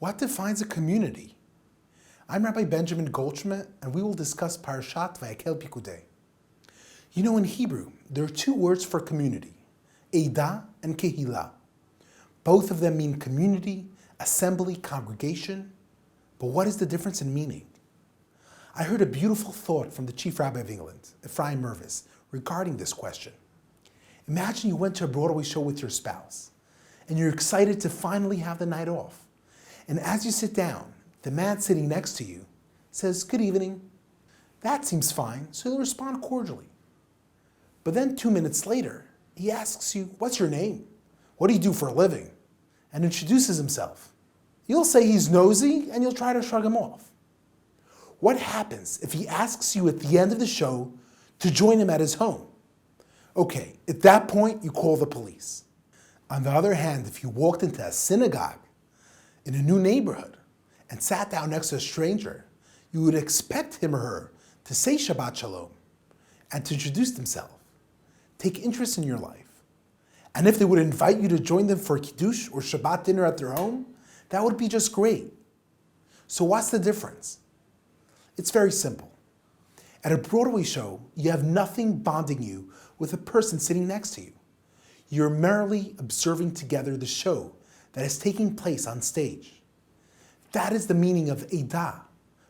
What defines a community? I'm Rabbi Benjamin Goldschmidt, and we will discuss Parashat Vayakhel Pikudei. You know, in Hebrew, there are two words for community, Eidah and Kehillah. Both of them mean community, assembly, congregation. But what is the difference in meaning? I heard a beautiful thought from the chief rabbi of England, Ephraim Mervis, regarding this question. Imagine you went to a Broadway show with your spouse, and you're excited to finally have the night off. And as you sit down, the man sitting next to you says, "Good evening." That seems fine, so you'll respond cordially. But then 2 minutes later, he asks you, "What's your name? What do you do for a living?" and introduces himself. You'll say he's nosy, and you'll try to shrug him off. What happens if he asks you at the end of the show to join him at his home? Okay, at that point, you call the police. On the other hand, if you walked into a synagogue in a new neighborhood and sat down next to a stranger, you would expect him or her to say Shabbat Shalom and to introduce themselves, take interest in your life. And if they would invite you to join them for Kiddush or Shabbat dinner at their home, that would be just great. So what's the difference? It's very simple. At a Broadway show, you have nothing bonding you with a person sitting next to you. You're merely observing together the show that is taking place on stage. That is the meaning of Eidah,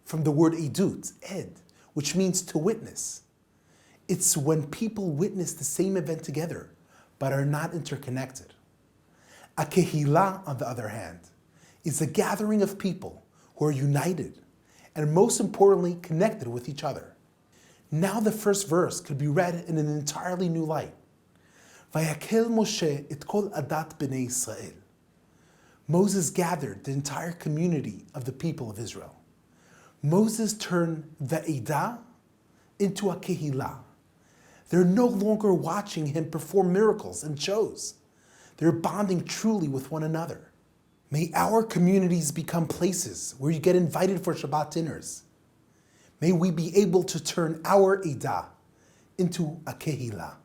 from the word edut, ed, which means to witness. It's when people witness the same event together, but are not interconnected. A kehillah, on the other hand, is a gathering of people who are united and most importantly connected with each other. Now the first verse could be read in an entirely new light. Vayakhel Moshe et kol adat bnei Israel. Moses gathered the entire community of the people of Israel. Moses turned the Eidah into a kehillah. They're no longer watching him perform miracles and shows. They're bonding truly with one another. May our communities become places where you get invited for Shabbat dinners. May we be able to turn our Eidah into a kehillah.